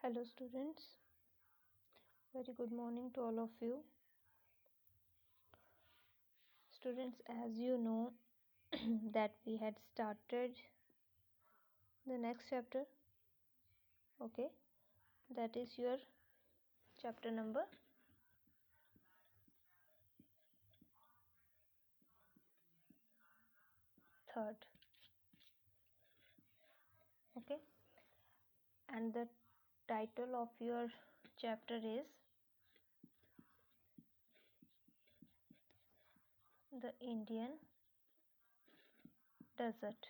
Hello students, very good morning to all of you. Students, as you know that we had started the next chapter, okay, that is your chapter number 3, okay, and the title of your chapter is the Indian desert.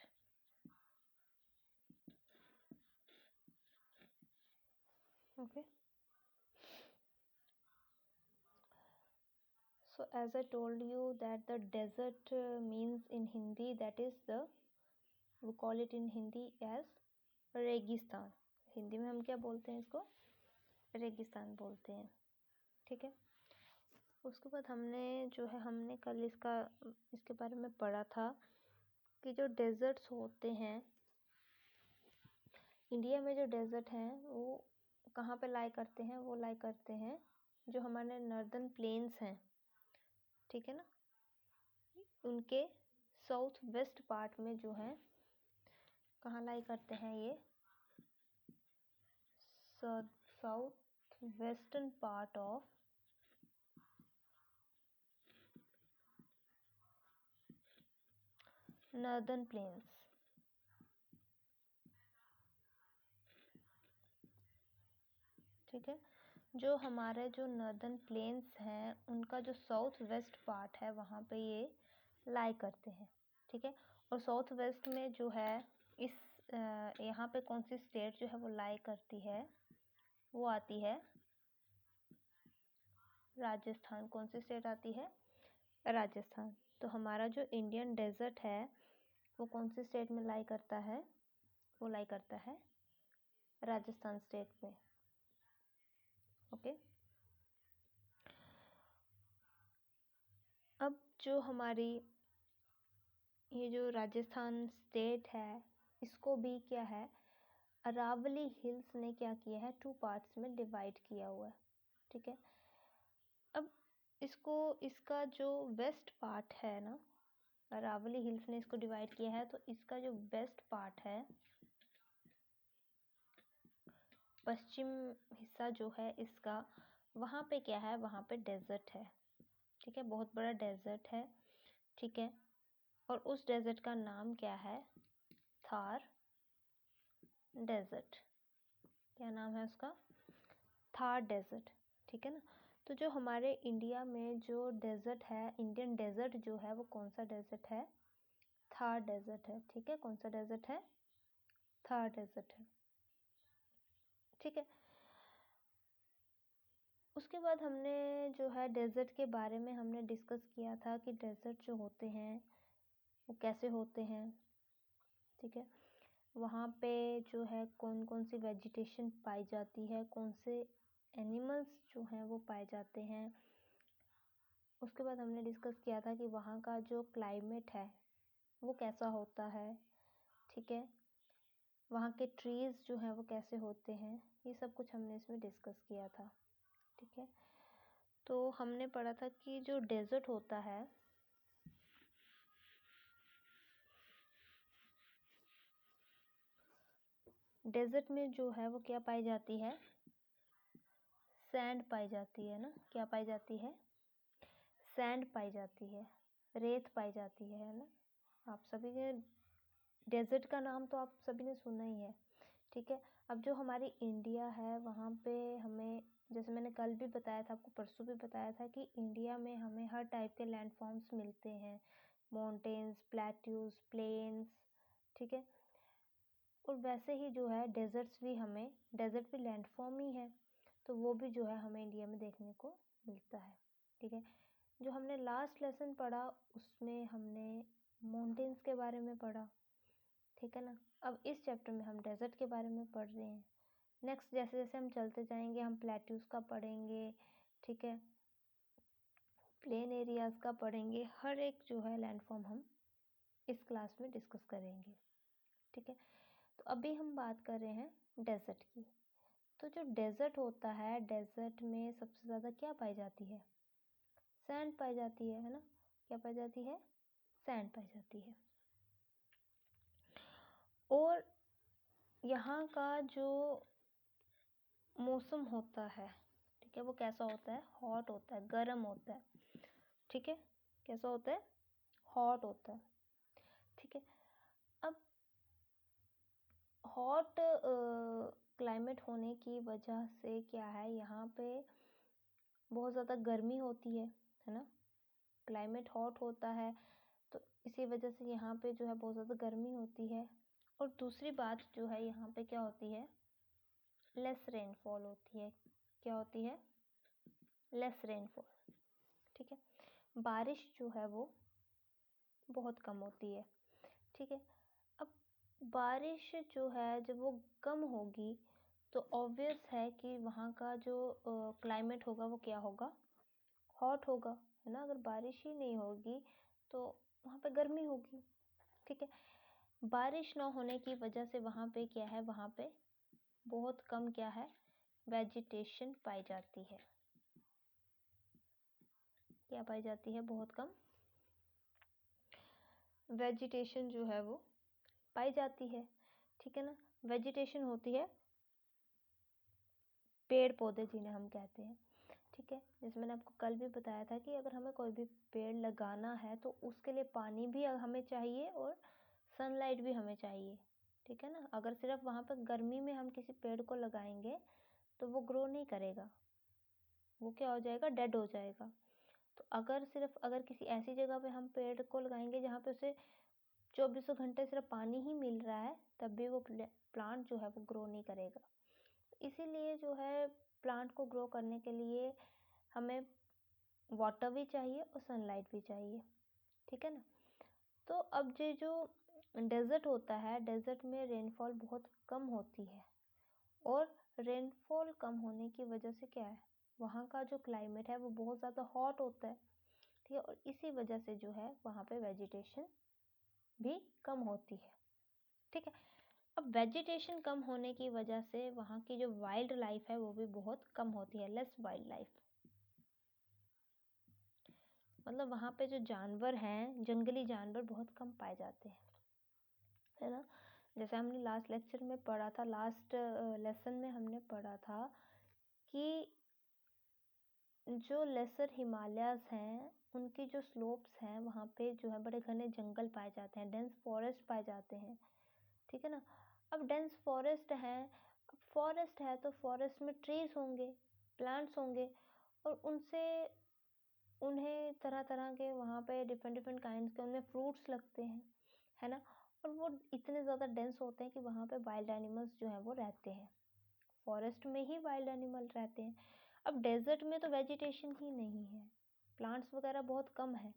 Okay, so as I told you that the desert means in Hindi, that is we call it in Hindi as रेगिस्तान. हिंदी में हम क्या बोलते हैं इसको? रेगिस्तान बोलते हैं. ठीक है. उसके बाद हमने कल इसके बारे में पढ़ा था कि जो डेजर्ट्स होते हैं इंडिया में, जो डेजर्ट हैं वो कहाँ पे लाई करते हैं? वो लाई करते हैं जो हमारे नॉर्दर्न प्लेन्स हैं, ठीक है ना, उनके साउथ वेस्ट पार्ट में जो है, कहाँ लाई करते हैं ये? South western part of northern plains. ठीक है. जो हमारे जो नॉर्दर्न प्लेन्स हैं उनका जो साउथ वेस्ट पार्ट है वहाँ पे ये लाई करते हैं. ठीक है. और साउथ वेस्ट में जो है इस यहाँ पे कौन सी स्टेट जो है वो लाई करती है? वो आती है राजस्थान. कौन सी स्टेट आती है? राजस्थान. तो हमारा जो इंडियन डेजर्ट है वो कौन सी स्टेट में लाई करता है? वो लाई करता है राजस्थान स्टेट में. ओके. अब जो हमारी ये जो राजस्थान स्टेट है इसको भी क्या है, अरावली हिल्स ने क्या किया है, 2 पार्ट्स में डिवाइड किया हुआ है. ठीक है. अब इसका जो वेस्ट पार्ट है ना, अरावली हिल्स ने इसको डिवाइड किया है, तो इसका जो वेस्ट पार्ट है, पश्चिम हिस्सा जो है इसका, वहाँ पे क्या है? वहाँ पे डेजर्ट है. ठीक है. बहुत बड़ा डेजर्ट है. ठीक है. और उस डेजर्ट का नाम क्या है? थार डेजर्ट. क्या नाम है उसका? थार डेजर्ट. ठीक है ना. तो जो हमारे इंडिया में जो डेजर्ट है, इंडियन डेजर्ट जो है वो कौन सा डेजर्ट है? थार डेजर्ट है. ठीक है. कौन सा डेजर्ट है? थार डेजर्ट है. ठीक है. उसके बाद हमने जो है डेजर्ट के बारे में हमने डिस्कस किया था कि डेजर्ट जो होते हैं वो कैसे होते हैं. ठीक है. वहाँ पे जो है कौन कौन सी वेजिटेशन पाई जाती है, कौन से एनिमल्स जो हैं वो पाए जाते हैं. उसके बाद हमने डिस्कस किया था कि वहाँ का जो क्लाइमेट है वो कैसा होता है. ठीक है. वहाँ के ट्रीज़ जो हैं वो कैसे होते हैं, ये सब कुछ हमने इसमें डिस्कस किया था. ठीक है. तो हमने पढ़ा था कि जो डेजर्ट होता है डेजर्ट में जो है वो क्या पाई जाती है? सैंड पाई जाती है ना. क्या पाई जाती है? सैंड पाई जाती है, रेत पाई जाती है ना. आप सभी ने डेजर्ट का नाम तो आप सभी ने सुना ही है. ठीक है. अब जो हमारी इंडिया है वहाँ पे हमें, जैसे मैंने कल भी बताया था आपको, परसों भी बताया था कि इंडिया में हमें हर टाइप के लैंडफॉर्म्स मिलते हैं. Mountains, plateaus, plains. ठीक है. और वैसे ही जो है डेजर्ट्स भी हमें, डेजर्ट भी लैंडफॉर्म ही है, तो वो भी जो है हमें इंडिया में देखने को मिलता है. ठीक है. जो हमने लास्ट लेसन पढ़ा उसमें हमने माउंटेन्स के बारे में पढ़ा. ठीक है ना. अब इस चैप्टर में हम डेजर्ट के बारे में पढ़ रहे हैं. नेक्स्ट जैसे जैसे हम चलते जाएंगे हम प्लेट्यूज का पढ़ेंगे. ठीक है. प्लेन एरियाज़ का पढ़ेंगे. हर एक जो है लैंडफॉर्म हम इस क्लास में डिस्कस करेंगे. ठीक है. तो अभी हम बात कर रहे हैं डेजर्ट की. तो जो डेजर्ट होता है, डेजर्ट में सबसे ज़्यादा क्या पाई जाती है? सैंड पाई जाती है ना? क्या पाई जाती है? सैंड पाई जाती है। और यहाँ का जो मौसम होता है, ठीक है, वो कैसा होता है? हॉट होता है, गर्म होता है, ठीक है। कैसा होता है? हॉट होता है, ठीक है। अब हॉट क्लाइमेट होने की वजह से क्या है, यहाँ पे बहुत ज़्यादा गर्मी होती है ना। क्लाइमेट हॉट होता है तो इसी वजह से यहाँ पे जो है बहुत ज़्यादा गर्मी होती है। और दूसरी बात जो है, यहाँ पे क्या होती है? लेस रेनफॉल होती है। क्या होती है? लेस रेनफॉल, ठीक है। बारिश जो है वो बहुत कम होती है, ठीक है। अब बारिश जो है जब वो कम होगी तो ऑब्वियस है कि वहाँ का जो क्लाइमेट होगा वो क्या होगा? हॉट होगा, है ना। अगर बारिश ही नहीं होगी तो वहाँ पे गर्मी होगी, ठीक है। बारिश ना होने की वजह से वहाँ पे क्या है? वहाँ पे बहुत कम क्या है? वेजिटेशन पाई जाती है। क्या पाई जाती है? बहुत कम वेजिटेशन जो है वो पाई जाती है, ठीक है ना। वेजिटेशन होती है पेड़ पौधे जिन्हें हम कहते हैं, ठीक है। जैसे मैंने आपको कल भी बताया था कि अगर हमें कोई भी पेड़ लगाना है तो उसके लिए पानी भी हमें चाहिए और सनलाइट भी हमें चाहिए, ठीक है ना। अगर सिर्फ वहाँ पर गर्मी में हम किसी पेड़ को लगाएंगे तो वो ग्रो नहीं करेगा, वो क्या हो जाएगा? डेड हो जाएगा। तो अगर किसी ऐसी जगह पे हम पेड़ को लगाएंगे जहाँ पे उसे 24 घंटे सिर्फ पानी ही मिल रहा है, तब भी वो प्लांट जो है वो ग्रो नहीं करेगा। इसीलिए जो है प्लांट को ग्रो करने के लिए हमें वाटर भी चाहिए और सनलाइट भी चाहिए, ठीक है ना। तो अब ये जो डेजर्ट होता है, डेजर्ट में रेनफॉल बहुत कम होती है और रेनफॉल कम होने की वजह से क्या है? वहाँ का जो क्लाइमेट है वो बहुत ज़्यादा हॉट होता है, ठीक है। और इसी वजह से जो है वहाँ पे वेजिटेशन भी कम होती है, ठीक है। अब वेजिटेशन कम होने की वजह से वहाँ की जो वाइल्ड लाइफ है वो भी बहुत कम होती है, लेस वाइल्ड लाइफ। मतलब वहाँ पे जो जानवर हैं, जंगली जानवर बहुत कम पाए जाते हैं, है ना। जैसे हमने लास्ट लेक्चर में पढ़ा था, लास्ट लेसन में हमने पढ़ा था कि जो लेसर हिमालयाज़ हैं उनकी जो स्लोप्स हैं वहाँ पे जो है बड़े घने जंगल पाए जाते हैं, डेंस फॉरेस्ट पाए जाते हैं, ठीक है ना। अब डेंस फॉरेस्ट है तो फॉरेस्ट में ट्रीज होंगे, प्लांट्स होंगे और उन्हें तरह तरह के वहाँ पे डिफरेंट डिफरेंट काइंड्स के उनमें फ्रूट्स लगते हैं, है ना। और वो इतने ज़्यादा डेंस होते हैं कि वहाँ पे वाइल्ड एनिमल्स जो हैं वो रहते हैं, फॉरेस्ट में ही वाइल्ड एनिमल रहते हैं। अब डेजर्ट में तो वेजिटेशन ही नहीं है, प्लांट्स वगैरह बहुत कम है,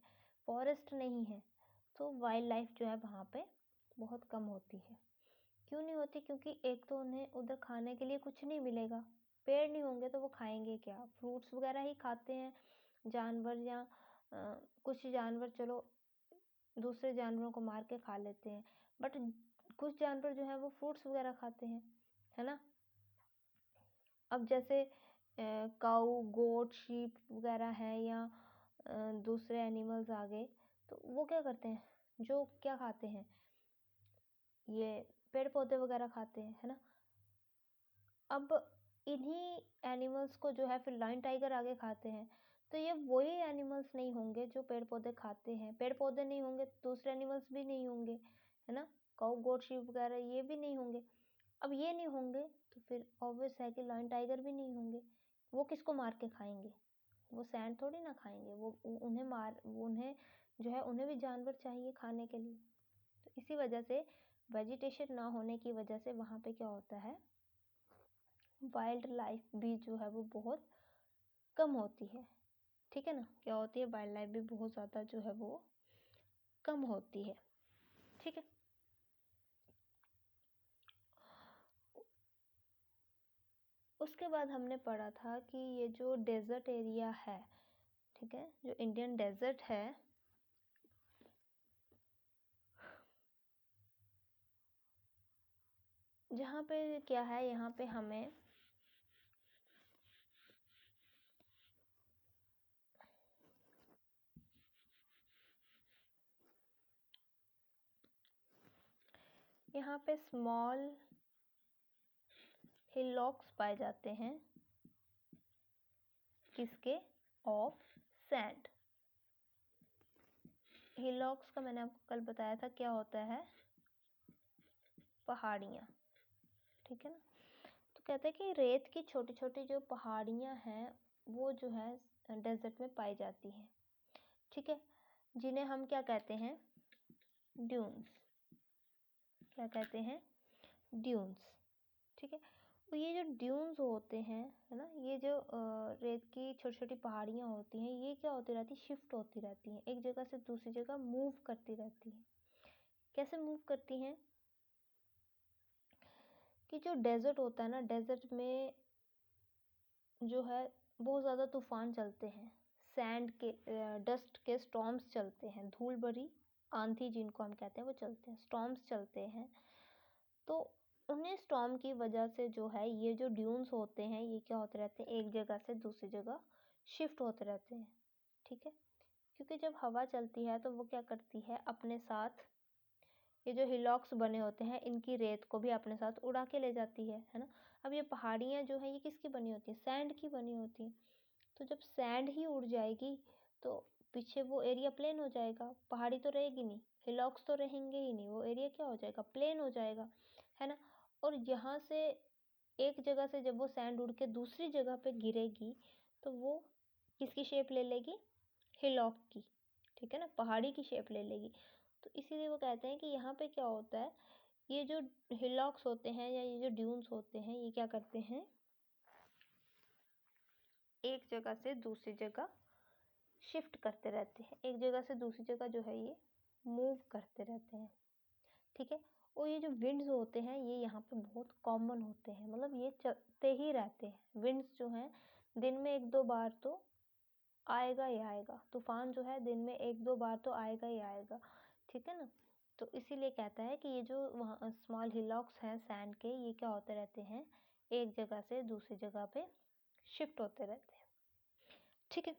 फॉरेस्ट नहीं है, तो वाइल्ड लाइफ जो है वहाँ पे बहुत कम होती है। क्यों नहीं होती? क्योंकि एक तो उन्हें उधर खाने के लिए कुछ नहीं मिलेगा, पेड़ नहीं होंगे तो वो खाएंगे क्या? फ्रूट्स वगैरह ही खाते हैं जानवर, या कुछ जानवर चलो दूसरे जानवरों को मार के खा लेते हैं, बट कुछ जानवर जो है वो फ्रूट्स वगैरह खाते हैं, है ना। अब जैसे काऊ, गोट, शीप वगैरह हैं या दूसरे एनिमल्स आ गए, तो वो क्या करते हैं? जो क्या खाते हैं? ये पेड़ पौधे वगैरह खाते हैं, है ना। अब इन्हीं एनिमल्स को जो है फिर लायन टाइगर आगे खाते हैं, तो ये वही एनिमल्स नहीं होंगे जो पेड़ पौधे खाते हैं। पेड़ पौधे नहीं होंगे तो दूसरे एनिमल्स भी नहीं होंगे, है ना। काऊ, गोट, शीप वगैरह ये भी नहीं होंगे। अब ये नहीं होंगे तो फिर ऑब्वियस है कि लायन टाइगर भी नहीं होंगे। वो किसको मार के खाएंगे? वो सैंड थोड़ी ना खाएंगे, उन्हें जो है उन्हें भी जानवर चाहिए खाने के लिए। तो इसी वजह से वेजिटेशन ना होने की वजह से वहाँ पे क्या होता है? वाइल्ड लाइफ भी जो है वो बहुत कम होती है, ठीक है ना। क्या होती है? वाइल्ड लाइफ भी बहुत ज़्यादा जो है वो कम होती है, ठीक है। उसके बाद हमने पढ़ा था कि ये जो डेजर्ट एरिया है, ठीक है, जो इंडियन डेजर्ट है, जहाँ पे क्या है, यहाँ पे हमें यहाँ पे स्मॉल हिलॉक्स पाए जाते हैं, किसके? Of sand. हिलॉक्स का मैंने आपको कल बताया था क्या होता है, पहाड़ियाँ, ठीक है ना। तो कहते हैं कि रेत की छोटी छोटी जो पहाड़ियाँ हैं वो जो है डेजर्ट में पाई जाती हैं, ठीक है, जिन्हें हम क्या कहते हैं? ड्यून्स। क्या कहते हैं? ड्यून्स, ठीक है। तो ये जो ड्यून्स होते हैं, है ना, ये जो रेत की छोटी छोटी पहाड़ियाँ होती हैं, ये क्या होती रहती, शिफ्ट होती रहती हैं, एक जगह से दूसरी जगह मूव करती रहती हैं। कैसे मूव करती हैं? कि जो डेजर्ट होता है ना, डेजर्ट में जो है बहुत ज़्यादा तूफान चलते हैं, सैंड के डस्ट के स्टॉर्म्स चलते हैं, धूल भरी आंधी जिनको हम कहते हैं वो चलते हैं, स्टॉर्म्स चलते हैं। तो उन्हें स्टॉर्म की वजह से जो है ये जो ड्यून्स होते हैं ये क्या होते रहते हैं, एक जगह से दूसरी जगह शिफ्ट होते रहते हैं, ठीक है। क्योंकि जब हवा चलती है तो वो क्या करती है, अपने साथ ये जो हिलॉक्स बने होते हैं इनकी रेत को भी अपने साथ उड़ा के ले जाती है ना। अब ये पहाड़ियाँ जो है ये किसकी बनी होती है? सैंड की बनी होती है। तो जब सैंड ही उड़ जाएगी तो पीछे वो एरिया प्लेन हो जाएगा, पहाड़ी तो रहेगी नहीं, हिलॉक्स तो रहेंगे ही नहीं, वो एरिया क्या हो जाएगा, प्लेन हो जाएगा, है ना। और यहाँ से एक जगह से जब वो सैंड उड़ के दूसरी जगह पे गिरेगी तो वो किसकी शेप ले लेगी? हिलॉक की, ठीक है ना, पहाड़ी की शेप ले लेगी। तो इसीलिए वो कहते हैं कि यहाँ पे क्या होता है, ये जो हिलॉक्स होते हैं या ये जो ड्यून्स होते हैं ये क्या करते हैं, एक जगह से दूसरी जगह शिफ्ट करते रहते हैं, एक जगह से दूसरी जगह जो है ये मूव करते रहते हैं, ठीक है। और ये जो विंड्स होते हैं ये यहाँ पे बहुत कॉमन होते हैं, मतलब ये चलते ही रहते हैं। विंड्स जो हैं दिन में एक दो बार तो आएगा ही आएगा, तूफान जो है दिन में एक दो बार तो आएगा ही आएगा, ठीक है ना। तो इसीलिए कहता है कि ये जो वहाँ स्मॉल हिलॉक्स हैं सैंड के, ये क्या होते रहते हैं, एक जगह से दूसरी जगह पे शिफ्ट होते रहते हैं, ठीक है।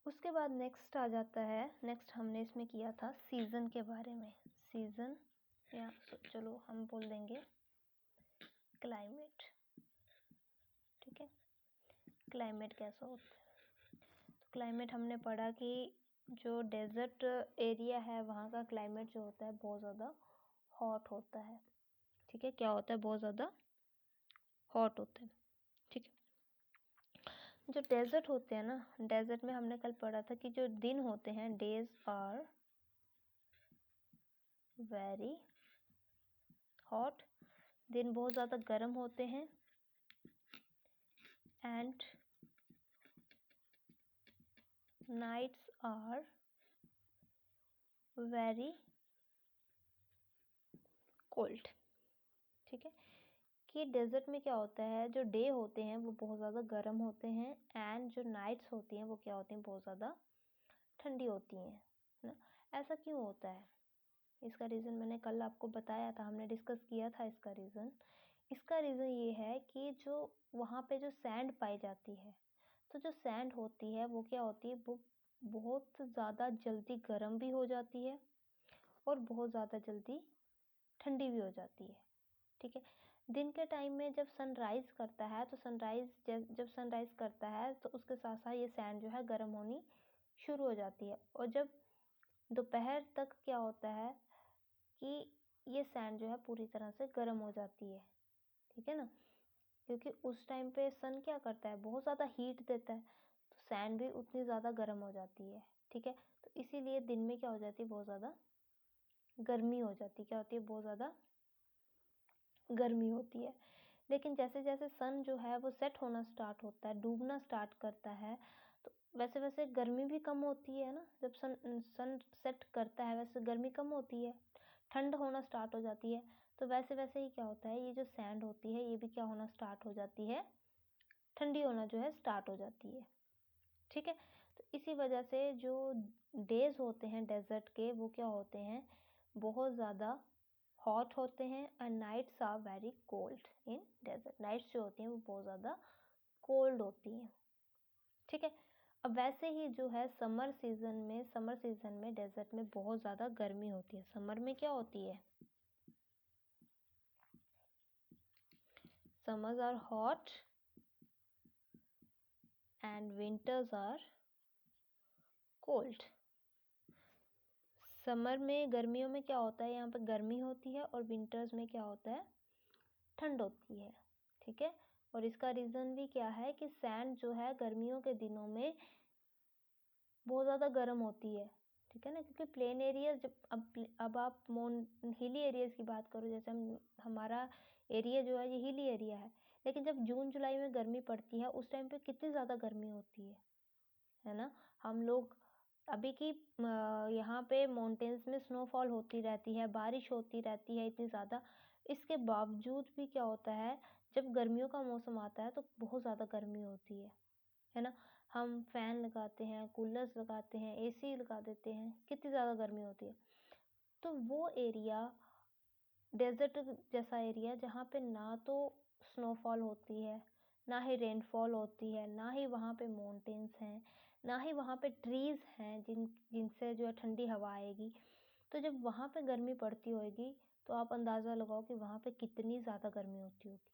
उसके बाद नेक्स्ट आ जाता है, नेक्स्ट हमने इसमें किया था सीज़न के बारे में, सीज़न या चलो हम बोल देंगे क्लाइमेट, ठीक है। क्लाइमेट कैसा होता है? तो क्लाइमेट हमने पढ़ा कि जो डेजर्ट एरिया है वहाँ का क्लाइमेट जो होता है बहुत ज़्यादा हॉट होता है, ठीक है। क्या होता है? बहुत ज़्यादा हॉट होता है, ठीक है। जो डेजर्ट होते हैं ना, डेजर्ट में हमने कल पढ़ा था कि जो दिन होते हैं, डेज आर वेरी हॉट, दिन बहुत ज़्यादा गर्म होते हैं, and nights are very cold, ठीक है। कि डेजर्ट में क्या होता है, जो डे होते हैं वो बहुत ज़्यादा गर्म होते हैं, एंड जो नाइट्स होती हैं वो क्या होती हैं, बहुत ज़्यादा ठंडी होती हैं, है ना। ऐसा क्यों होता है? इसका रीज़न मैंने कल आपको बताया था, हमने डिस्कस किया था इसका रीज़न। इसका रीज़न ये है कि जो वहाँ पे जो सैंड पाई जाती है, तो जो सैंड होती है वो क्या होती है, वो बहुत ज़्यादा जल्दी गर्म भी हो जाती है और बहुत ज़्यादा जल्दी ठंडी भी हो जाती है, ठीक है। दिन के टाइम में जब सनराइज़ करता है तो जब सनराइज़ करता है तो उसके साथ साथ ये सैंड जो है गर्म होनी शुरू हो जाती है, और जब दोपहर तक क्या होता है कि ये सैंड जो है पूरी तरह से गर्म हो जाती है, ठीक है ना। क्योंकि उस टाइम पे सन क्या करता है, बहुत ज़्यादा हीट देता है, तो सैंड भी उतनी ज़्यादा गर्म हो जाती है, ठीक है। तो इसीलिए दिन में क्या हो जाती है, बहुत ज़्यादा गर्मी हो जाती है, क्या होती है, बहुत ज़्यादा गर्मी होती है। लेकिन जैसे जैसे सन जो है वो सेट होना स्टार्ट होता है, डूबना स्टार्ट करता है, तो वैसे वैसे गर्मी भी कम होती है ना। जब सन सेट करता है वैसे गर्मी कम होती है, ठंड होना स्टार्ट हो जाती है। तो वैसे वैसे ही क्या होता है, ये जो सैंड होती है ये भी क्या होना स्टार्ट हो जाती है, ठंडी होना जो है स्टार्ट हो जाती है, ठीक है। तो इसी वजह से जो डेज होते हैं डेजर्ट के वो क्या होते हैं, बहुत ज़्यादा हॉट होते हैं, and nights are very cold in desert. Nights जो होती हैं वो बहुत ज़्यादा कोल्ड होती हैं, ठीक है। अब वैसे ही जो है समर सीज़न में डेजर्ट में बहुत ज़्यादा गर्मी होती है। समर में क्या होती है, summers are hot and winters are cold. Summer में गर्मियों में क्या होता है, यहाँ पे गर्मी होती है, और विंटर्स में क्या होता है, ठंड होती है, ठीक है। और इसका रीज़न भी क्या है कि सैंड जो है गर्मियों के दिनों में बहुत ज़्यादा गर्म होती है, ठीक है ना, क्योंकि प्लेन एरियाज जब अब आप हिली एरियाज़ की बात करो, जैसे हमारा एरिया जो है ये हिली एरिया है, लेकिन जब जून जुलाई में गर्मी पड़ती है उस टाइम पे कितनी ज़्यादा गर्मी होती है ना। हम लोग अभी की यहाँ पे माउंटेन्स में स्नोफॉल होती रहती है, बारिश होती रहती है इतनी ज़्यादा, इसके बावजूद भी क्या होता है, जब गर्मियों का मौसम आता है तो बहुत ज़्यादा गर्मी होती है ना। हम फैन लगाते हैं, कूलर्स लगाते हैं, एसी लगा देते हैं, कितनी ज़्यादा गर्मी होती है। तो वो एरिया डेजर्ट जैसा एरिया जहाँ पे ना तो स्नोफॉल होती है, ना ही रेनफॉल होती है, ना ही वहाँ पे माउंटेन्स हैं, ना ही वहाँ पे ट्रीज़ हैं जिनसे जो है ठंडी हवा आएगी। तो जब वहाँ पे गर्मी पड़ती होगी तो आप अंदाज़ा लगाओ कि वहाँ पे कितनी ज़्यादा गर्मी होती होगी,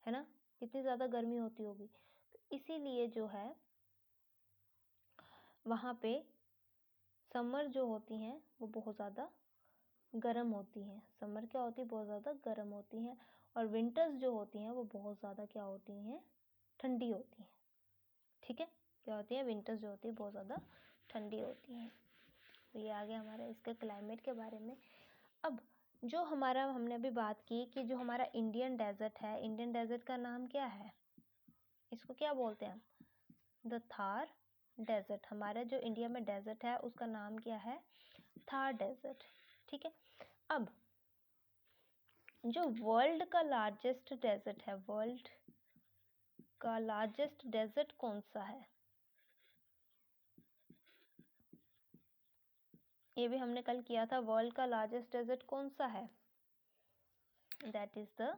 है ना, कितनी ज़्यादा गर्मी होती होगी। तो इसीलिए जो है वहाँ पे समर जो होती हैं वो बहुत ज़्यादा गर्म होती हैं। समर क्या होती है, बहुत ज़्यादा गर्म होती हैं, और विंटर्स जो होती हैं वो बहुत ज़्यादा क्या होती हैं, ठंडी होती हैं, ठीक है। क्या होती है, विंटर्स जो होती है बहुत ज़्यादा ठंडी होती हैं। तो ये आ गया हमारा इसके क्लाइमेट के बारे में। अब जो हमारा हमने अभी बात की कि जो हमारा इंडियन डेजर्ट है, इंडियन डेजर्ट का नाम क्या है, इसको क्या बोलते हैं हम, द थार डेजर्ट। हमारा जो इंडिया में डेजर्ट है उसका नाम क्या है, थार डेजर्ट, ठीक है। अब जो वर्ल्ड का लार्जेस्ट डेजर्ट है, वर्ल्ड का लार्जेस्ट डेजर्ट कौन सा है, ये भी हमने कल किया था। वर्ल्ड का लार्जेस्ट डेजर्ट कौन सा है, that is the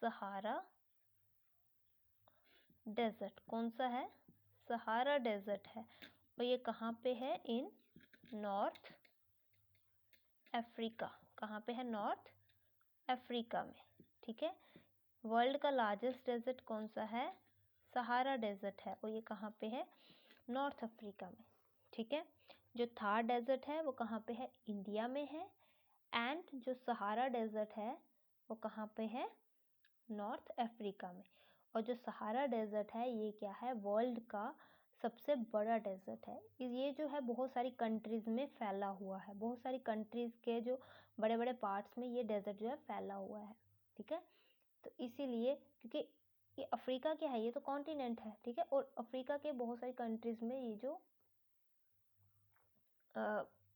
Sahara desert. कौन सा है, सहारा डेजर्ट है, और ये कहाँ पे है, इन नॉर्थ अफ्रीका। कहाँ पे है, नॉर्थ अफ्रीका में, ठीक है। वर्ल्ड का लार्जेस्ट डेजर्ट कौन सा है, सहारा डेजर्ट है, और ये कहाँ पे है, नॉर्थ अफ्रीका में, ठीक है। जो थार डेजर्ट है वो कहाँ पे है, इंडिया में है, एंड जो सहारा डेजर्ट है वो कहाँ पे है, नॉर्थ अफ्रीका में। और जो सहारा डेजर्ट है ये क्या है, वर्ल्ड का सबसे बड़ा डेजर्ट है। ये जो है बहुत सारी कंट्रीज़ में फैला हुआ है, बहुत सारी कंट्रीज़ के जो बड़े बड़े पार्ट्स में ये डेजर्ट जो है फैला हुआ है, ठीक है। तो इसीलिए क्योंकि ये अफ्रीका क्या है, ये तो कॉन्टिनेंट है, ठीक है, और अफ्रीका के बहुत सारी कंट्रीज़ में ये जो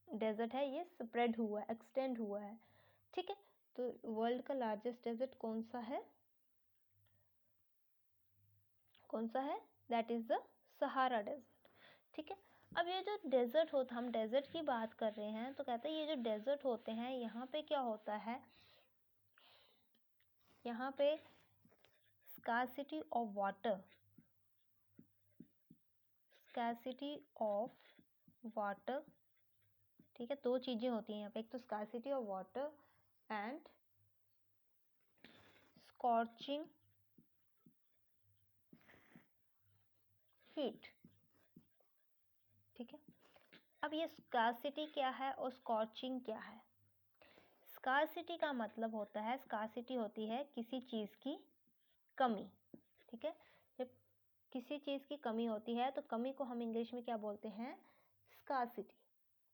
डेजर्ट है ये स्प्रेड हुआ है, एक्सटेंड हुआ है, ठीक है। तो वर्ल्ड का लार्जेस्ट डेजर्ट कौन सा है, कौन सा है, that is the Sahara desert, ठीक है। अब ये जो डेजर्ट होता, हम डेजर्ट की बात कर रहे हैं, तो कहते हैं ये जो डेजर्ट होते हैं यहाँ पे क्या होता है, यहाँ पे scarcity of water, scarcity of water, ठीक है। दो चीज़ें होती हैं यहाँ पे, एक तो scarcity of water and scorching heat, ठीक है। अब ये स्कार्सिटी क्या है और स्कॉर्चिंग क्या है। स्कार्सिटी का मतलब होता है, स्कार्सिटी होती है किसी चीज़ की कमी, ठीक है। जब किसी चीज़ की कमी होती है तो कमी को हम इंग्लिश में क्या बोलते हैं, स्कार्सिटी,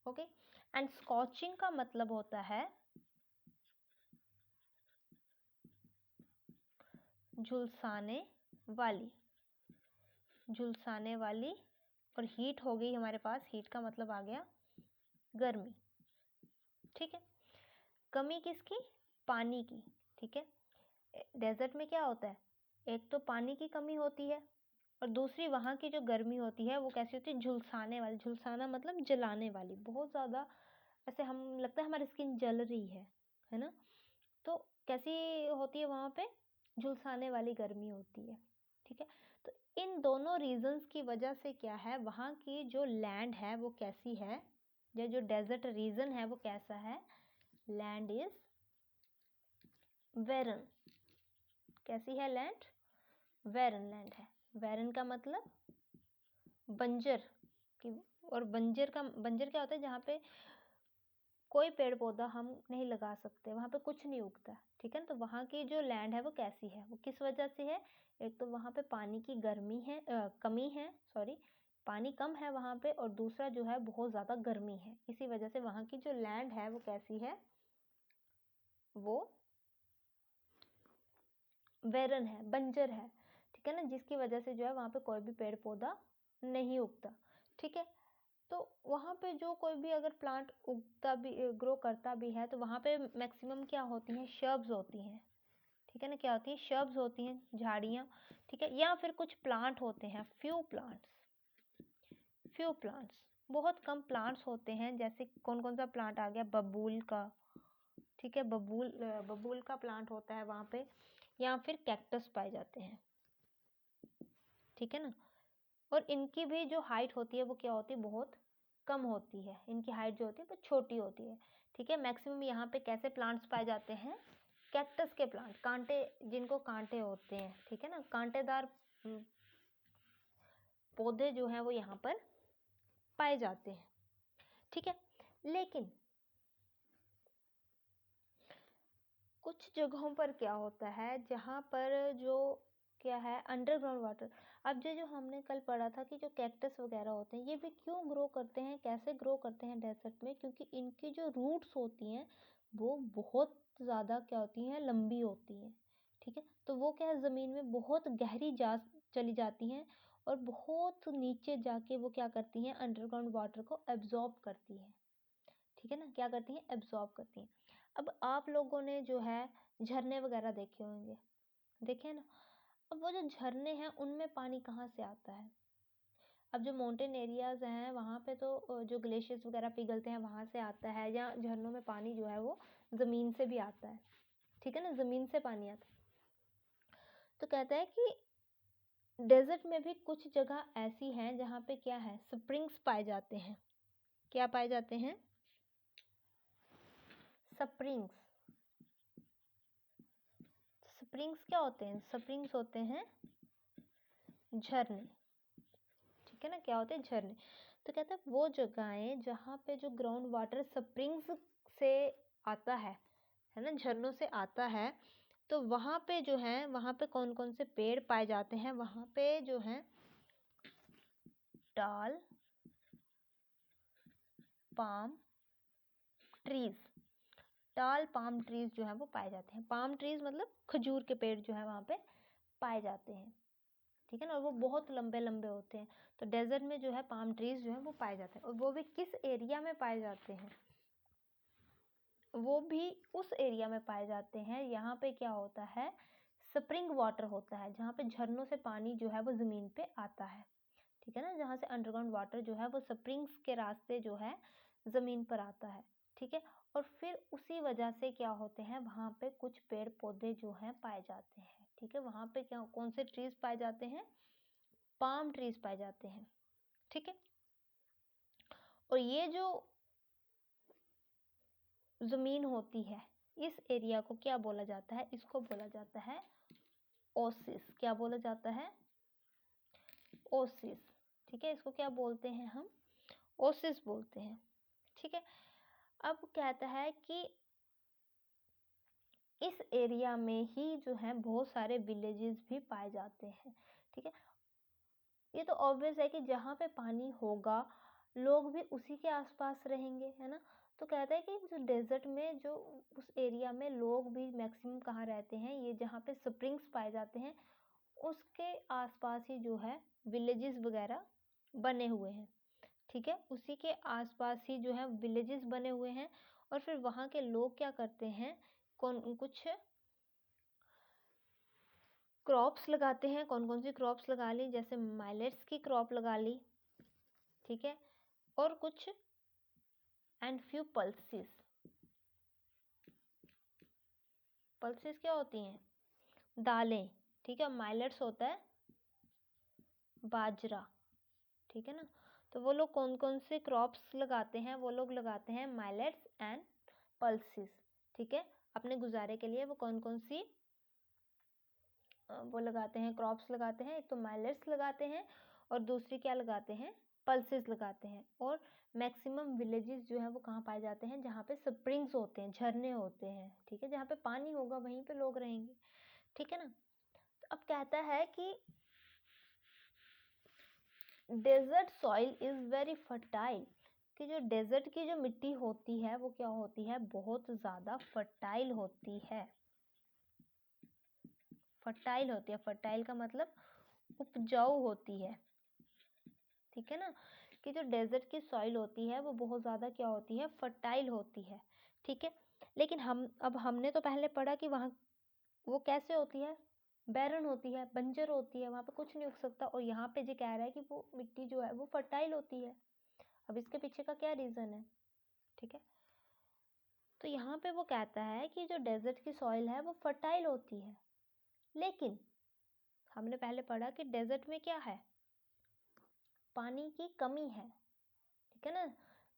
ओके। एंड स्कॉचिंग का मतलब होता है झुलसाने वाली, झुलसाने वाली। और हीट हो गई हमारे पास, हीट का मतलब आ गया गर्मी, ठीक है। कमी किसकी, पानी की, ठीक है। डेजर्ट में क्या होता है, एक तो पानी की कमी होती है, और दूसरी वहाँ की जो गर्मी होती है वो कैसी होती है, झुलसाने वाली। झुलसाना मतलब जलाने वाली, बहुत ज़्यादा ऐसे हम लगता है हमारी स्किन जल रही है ना। तो कैसी होती है वहाँ पे, झुलसाने वाली गर्मी होती है। ठीक है, तो इन दोनों रीजंस की वजह से क्या है, वहाँ की जो लैंड है वो कैसी है, या जो डेजर्ट रीजन है वो कैसा है, लैंड इज वेरन। कैसी है लैंड, वेरन लैंड है। वेरन का मतलब बंजर की, और बंजर क्या होता है, जहाँ पे कोई पेड़ पौधा हम नहीं लगा सकते, वहाँ पे कुछ नहीं उगता। ठीक है ना, तो वहाँ की जो लैंड है वो कैसी है, वो किस वजह से है, एक तो वहाँ पे पानी की कमी है, सॉरी, पानी कम है वहाँ पे, और दूसरा जो है बहुत ज़्यादा गर्मी है। इसी वजह से वहाँ की जो लैंड है वो कैसी है, वो वेरन है, बंजर है। ठीक है ना, जिसकी वजह से जो है वहाँ पे कोई भी पेड़ पौधा नहीं उगता। ठीक है, तो वहाँ पे जो कोई भी अगर प्लांट उगता भी, ग्रो करता भी है, तो वहाँ पे मैक्सिमम क्या होती हैं, शर्ब्स होती हैं। ठीक है ना, क्या होती हैं, शर्ब्स होती हैं, झाड़ियाँ। ठीक है, या फिर कुछ प्लांट होते हैं, फ्यू प्लांट्स, बहुत कम प्लांट्स होते हैं। जैसे कौन कौन सा प्लांट आ गया, बबूल का। ठीक है, बबूल का प्लांट होता है वहाँ पे, या फिर कैक्टस पाए जाते हैं। ठीक है ना, और इनकी भी जो हाइट होती है वो क्या होती है, बहुत कम होती है। इनकी हाइट जो होती है वो छोटी होती है। ठीक है, मैक्सिमम यहाँ पे कैसे प्लांट्स पाए जाते हैं, कैक्टस के प्लांट, कांटे, जिनको कांटे होते हैं। ठीक है ना, कांटेदार पौधे जो हैं वो यहाँ पर पाए जाते हैं। ठीक है, लेकिन कुछ जगहों पर क्या होता है, जहाँ पर जो क्या है, अंडरग्राउंड वाटर। अब जो जो हमने कल पढ़ा था कि जो कैक्टस वगैरह होते हैं, ये भी क्यों ग्रो करते हैं, कैसे ग्रो करते हैं डेजर्ट में, क्योंकि इनकी जो रूट्स होती हैं वो बहुत ज़्यादा क्या होती हैं, लंबी होती हैं। ठीक है, तो वो क्या है, ज़मीन में बहुत गहरी चली जाती हैं, और बहुत नीचे जाके वो क्या करती हैं, अंडरग्राउंड वाटर को एब्जॉर्ब करती हैं। ठीक है ना, क्या करती हैं, एब्जॉर्ब करती हैं। अब आप लोगों ने जो है झरने वगैरह देखे होंगे, देखे ना। अब वो जो झरने हैं उनमें पानी कहाँ से आता है, अब जो माउंटेन एरियाज हैं वहाँ पे तो जो ग्लेशियर्स वगैरह पिघलते हैं वहाँ से आता है, या झरनों में पानी जो है वो ज़मीन से भी आता है। ठीक है ना, ज़मीन से पानी आता है। तो कहता है कि डेजर्ट में भी कुछ जगह ऐसी हैं जहाँ पे क्या है, स्प्रिंग्स पाए जाते हैं। क्या पाए जाते हैं, स्प्रिंग्स। स्प्रिंग्स क्या होते हैं, स्प्रिंग्स होते हैं झरने। ठीक है ना, क्या होते हैं, झरने। तो कहता है वो जगहें जहाँ पे जो ग्राउंड वाटर स्प्रिंग्स से आता है ना, झरनों से आता है, तो वहाँ पे जो है, वहाँ पे कौन कौन से पेड़ पाए जाते हैं, वहाँ पे जो है टाल पाम ट्रीज, टाल पाम ट्रीज जो है वो पाए जाते हैं। पाम ट्रीज मतलब खजूर के पेड़ जो है वहाँ पे पाए जाते हैं। ठीक है ना, और वो बहुत लंबे लंबे होते हैं। तो डेजर्ट में जो है पाम ट्रीज जो है वो पाए जाते हैं, और वो भी किस एरिया में पाए जाते हैं, वो भी उस एरिया में पाए जाते हैं यहाँ पे क्या होता है, स्प्रिंग वाटर होता है, जहाँ पे झरनों से पानी जो है वो ज़मीन पे आता है। ठीक है ना, जहाँ से अंडरग्राउंड वाटर जो है वो स्प्रिंग्स के रास्ते जो है ज़मीन पर आता है। ठीक है, और फिर उसी वजह से क्या होते हैं, वहाँ पे कुछ पेड़ पौधे जो हैं पाए जाते हैं। ठीक है, वहाँ पे क्या, कौन से ट्रीज पाए जाते हैं, पाम ट्रीज पाए जाते हैं। ठीक है, और ये जो ज़मीन होती है, इस एरिया को क्या बोला जाता है, इसको बोला जाता है ओसिस। क्या बोला जाता है, ओसिस। ठीक है, इसको क्या बोलते हैं हम, ओसिस बोलते हैं। ठीक है, अब कहता है कि इस एरिया में ही जो है बहुत सारे विलेजेस भी पाए जाते हैं। ठीक है, ये तो ऑब्वियस है कि जहाँ पे पानी होगा लोग भी उसी के आसपास रहेंगे, है ना। तो कहता है कि जो डेजर्ट में, जो उस एरिया में लोग भी मैक्सिमम कहाँ रहते हैं, ये जहाँ पे स्प्रिंग्स पाए जाते हैं उसके आसपास ही जो है विलेजेस वगैरह बने हुए हैं। ठीक है, उसी के आसपास ही जो है विलेजेस बने हुए हैं, और फिर वहाँ के लोग क्या करते हैं, कुछ क्रॉप्स लगाते हैं, कौन कौन सी क्रॉप्स लगा ली, जैसे माइलेट्स की क्रॉप लगा ली, ठीक है, और कुछ एंड फ्यू पल्सेस। पल्सेस क्या होती हैं? दालें, ठीक है। माइलेट्स होता है बाजरा, ठीक है ना। तो वो लोग कौन कौन से क्रॉप्स लगाते हैं? वो लोग लगाते हैं माइलेट्स एंड पल्सेस, ठीक है। अपने गुजारे के लिए वो कौन कौन सी वो लगाते हैं, क्रॉप्स लगाते हैं? एक तो माइलेट्स लगाते हैं और दूसरी क्या लगाते हैं? पल्सेस लगाते हैं। और मैक्सिमम विलेजेस जो है वो कहाँ पाए जाते हैं? जहाँ पे स्प्रिंग्स होते हैं, झरने होते हैं, ठीक है। जहाँ पे पानी होगा वहीं पे लोग रहेंगे, ठीक है ना। तो अब कहता है कि desert soil is very fertile, कि जो डेजर्ट की जो मिट्टी होती है वो क्या होती है? बहुत ज़्यादा फर्टाइल होती है। फर्टाइल होती है, फर्टाइल का मतलब उपजाऊ होती है, ठीक है ना। कि जो डेजर्ट की सॉइल होती है वो बहुत ज़्यादा क्या होती है? फर्टाइल होती है, ठीक है। लेकिन हमने तो पहले पढ़ा कि वहाँ वो कैसे होती है? बैरन होती है, बंजर होती है, वहाँ पे कुछ नहीं उग सकता। और यहाँ पे जो कह रहा है कि वो मिट्टी जो है वो फर्टाइल होती है। अब इसके पीछे का क्या रीज़न है, ठीक है। तो यहाँ पे वो कहता है कि जो डेजर्ट की सॉइल है वो फर्टाइल होती है, लेकिन हमने पहले पढ़ा कि डेजर्ट में क्या है? पानी की कमी है, ठीक है ना,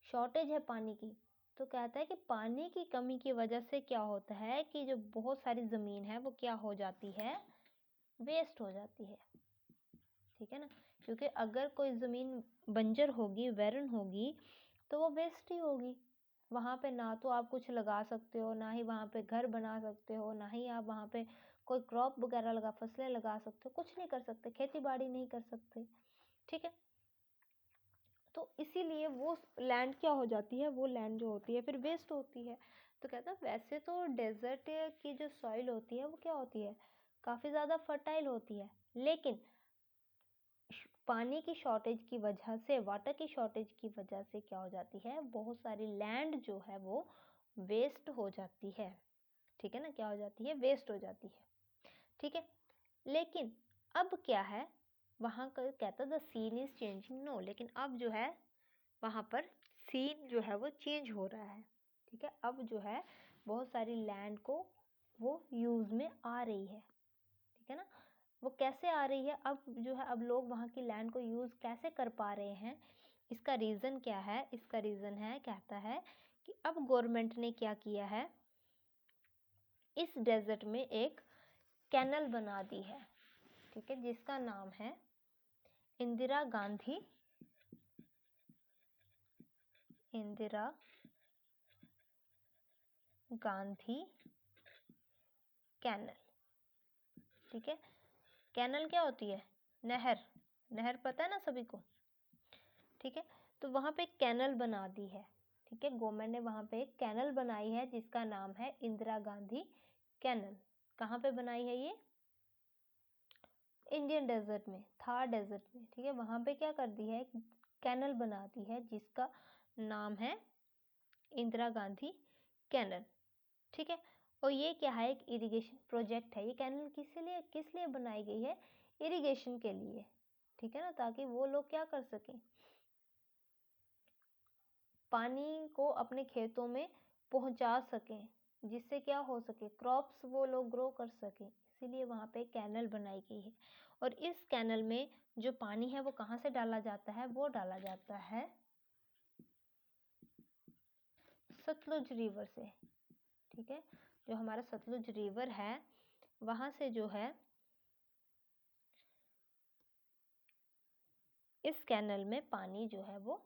शॉर्टेज है पानी की। तो कहता है कि पानी की कमी की वजह से क्या होता है कि जो बहुत सारी ज़मीन है वो क्या हो जाती है? वेस्ट हो जाती है, ठीक है ना। क्योंकि अगर कोई ज़मीन बंजर होगी, वैरन होगी, तो वो वेस्ट ही होगी। वहाँ पे ना तो आप कुछ लगा सकते हो, ना ही वहाँ पे घर बना सकते हो, ना ही आप वहाँ पे कोई क्रॉप वगैरह फसलें लगा सकते हो, कुछ नहीं कर सकते, खेती बाड़ी नहीं कर सकते, ठीक है। तो इसीलिए वो लैंड क्या हो जाती है? वो लैंड जो होती है फिर वेस्ट होती है। तो कहता है वैसे तो डेजर्ट की जो सॉइल होती है वो क्या होती है? काफ़ी ज़्यादा फर्टाइल होती है, लेकिन पानी की शॉर्टेज की वजह से, वाटर की शॉर्टेज की वजह से क्या हो जाती है? बहुत सारी लैंड जो है वो वेस्ट हो जाती है, ठीक है ना। क्या हो जाती है? वेस्ट हो जाती है, ठीक है। लेकिन अब क्या है? वहाँ का कहता the scene is changing, no, लेकिन अब जो है वहाँ पर सीन जो है वो चेंज हो रहा है, ठीक है। अब जो है बहुत सारी लैंड को वो यूज़ में आ रही है, ठीक है ना। वो कैसे आ रही है? अब जो है अब लोग वहाँ की लैंड को यूज़ कैसे कर पा रहे हैं? इसका रीज़न क्या है? इसका रीज़न है, कहता है कि अब गवर्नमेंट ने क्या किया है, इस डेजर्ट में एक कैनल बना दी है, ठीक है, जिसका नाम है इंदिरा गांधी कैनल, ठीक है। कैनल क्या होती है? नहर। नहर पता है ना सभी को, ठीक है। तो वहाँ पे एक कैनल बना दी है, ठीक है। गवर्नमेंट ने वहाँ पे एक कैनल बनाई है जिसका नाम है इंदिरा गांधी कैनल। कहाँ पे बनाई है ये? इंडियन डेजर्ट में, थार डेजर्ट में, ठीक है। वहाँ पे क्या कर दी है? एक कैनल बना दी है जिसका नाम है इंदिरा गांधी कैनल, ठीक है। और ये क्या है? एक इरिगेशन प्रोजेक्ट है। ये कैनल किस लिए बनाई गई है? इरिगेशन के लिए, ठीक है ना, ताकि वो लोग क्या कर सकें? पानी को अपने खेतों में पहुंचा सकें, जिससे क्या हो सके? क्रॉप्स वो लोग ग्रो कर सकें। इसीलिए वहाँ पे कैनल बनाई गई है। और इस कैनल में जो पानी है वो कहाँ से डाला जाता है? वो डाला जाता है सतलुज रिवर से, ठीक है। जो हमारा सतलुज रिवर है वहाँ से जो है इस कैनल में पानी जो है वो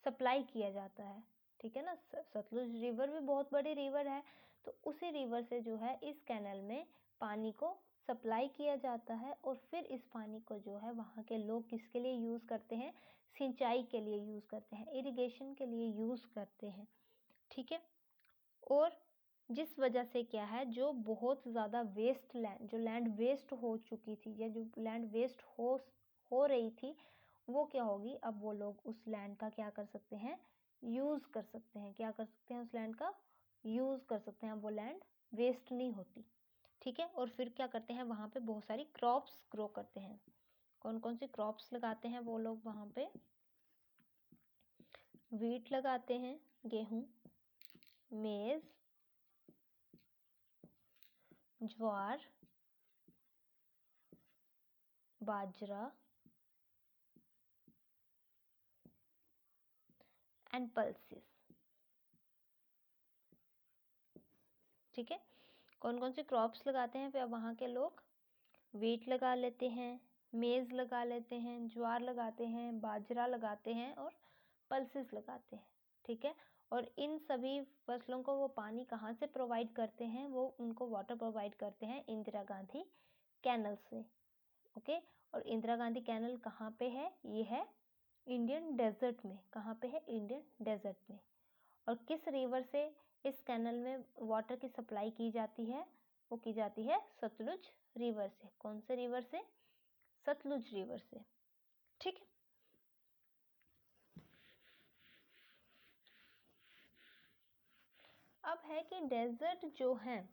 सप्लाई किया जाता है, ठीक है ना। सतलुज रिवर भी बहुत बड़ी रिवर है, तो उसी रिवर से जो है इस कैनल में पानी को सप्लाई किया जाता है। और फिर इस पानी को जो है वहाँ के लोग किसके लिए यूज़ करते हैं? सिंचाई के लिए यूज़ करते हैं, इरिगेशन के लिए यूज़ करते हैं, ठीक है। और जिस वजह से क्या है, जो बहुत ज़्यादा वेस्ट लैंड, जो लैंड वेस्ट हो चुकी थी या जो लैंड वेस्ट हो रही थी, वो क्या होगी? अब वो लोग उस लैंड का क्या कर सकते हैं? यूज़ कर सकते हैं। क्या कर सकते हैं? उस लैंड का यूज़ कर सकते हैं। वो लैंड वेस्ट नहीं होती, ठीक है। और फिर क्या करते हैं, वहाँ पे बहुत सारी क्रॉप्स ग्रो करते हैं। कौन कौन सी क्रॉप्स लगाते हैं वो लोग वहाँ पे? वीट लगाते हैं, गेहूं, मेज, ज्वार, बाजरा एंड पल्सेस। ठीक है। कौन कौन सी क्रॉप्स लगाते हैं फिर वहाँ के लोग? वीट लगा लेते हैं, मेज लगा लेते हैं, ज्वार लगाते हैं, बाजरा लगाते हैं और पल्सेस लगाते हैं। ठीक है। और इन सभी फसलों को वो पानी कहाँ से प्रोवाइड करते हैं? वो उनको वाटर प्रोवाइड करते हैं इंदिरा गांधी कैनल से। ओके। और इंदिरा गांधी कैनल कहाँ पे है? ये है इंडियन डेजर्ट में। कहाँ पे है? इंडियन डेजर्ट में। और किस रिवर से इस कैनल में वाटर की सप्लाई की जाती है? वो की जाती है सतलुज रिवर से। कौन से रिवर से? सतलुज रिवर से। ठीक है। अब है कि डेजर्ट जो है,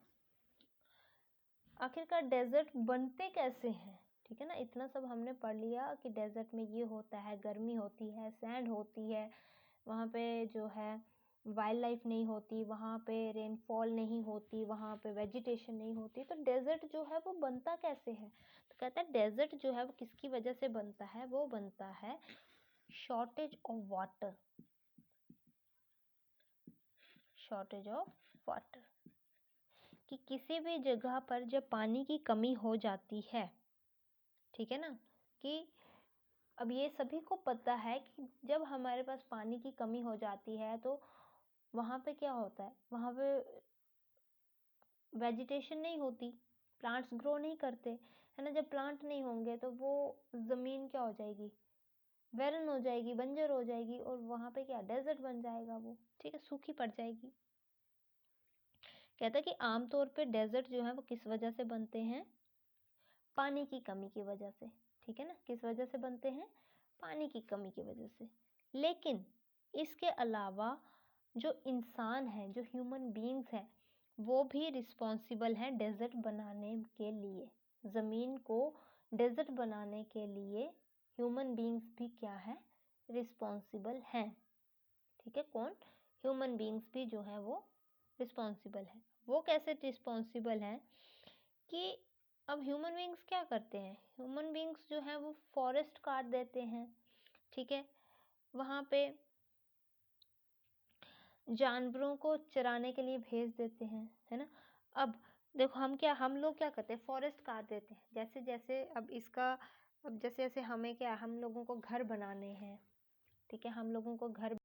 आखिरकार डेजर्ट बनते कैसे हैं? ठीक है ना, इतना सब हमने पढ़ लिया कि डेजर्ट में ये होता है, गर्मी होती है, सैंड होती है, वहाँ पे जो है वाइल्ड लाइफ नहीं होती, वहाँ पे रेनफॉल नहीं होती, वहाँ पे वेजिटेशन नहीं होती। तो डेजर्ट जो है वो बनता कैसे है? तो कहता है डेजर्ट जो है वो किसकी वजह से बनता है? वो बनता है shortage of water. Shortage of water, कि किसी भी जगह पर जब पानी की कमी हो जाती है, ठीक है ना, कि अब ये सभी को पता है कि जब हमारे पास पानी की कमी हो जाती है तो वहाँ पे क्या होता है? वहाँ पे वेजिटेशन नहीं होती, प्लांट्स ग्रो नहीं करते, है ना। जब प्लांट नहीं होंगे तो वो ज़मीन क्या हो जाएगी? बैरन हो जाएगी, बंजर हो जाएगी, और वहाँ पे क्या? डेजर्ट बन जाएगा वो। ठीक है, सूखी पड़ जाएगी। कहता है कि आमतौर पे डेजर्ट जो है वो किस वजह से बनते हैं? पानी की कमी की वजह से। ठीक है ना, किस वजह से बनते हैं? पानी की कमी की वजह से। लेकिन इसके अलावा जो इंसान है, जो ह्यूमन बीइंग्स हैं, वो भी रिस्पॉन्सिबल हैं डेजर्ट बनाने के लिए। ज़मीन को डेजर्ट बनाने के लिए ह्यूमन बीइंग्स भी क्या है? रिस्पॉन्सिबल हैं। ठीक है, कौन? ह्यूमन बीइंग्स भी जो है वो रिस्पॉन्सिबल है। वो कैसे रिस्पॉन्सिबल हैं? कि अब ह्यूमन बीइंग्स क्या करते हैं? ह्यूमन बीइंग्स जो है वो फॉरेस्ट काट देते हैं। ठीक है, वहाँ पे जानवरों को चराने के लिए भेज देते हैं, है ना। अब देखो हम लोग क्या करते हैं? फॉरेस्ट काट देते हैं। जैसे जैसे अब जैसे जैसे हमें क्या, हम लोगों को घर बनाने हैं, ठीक है, हम लोगों को घर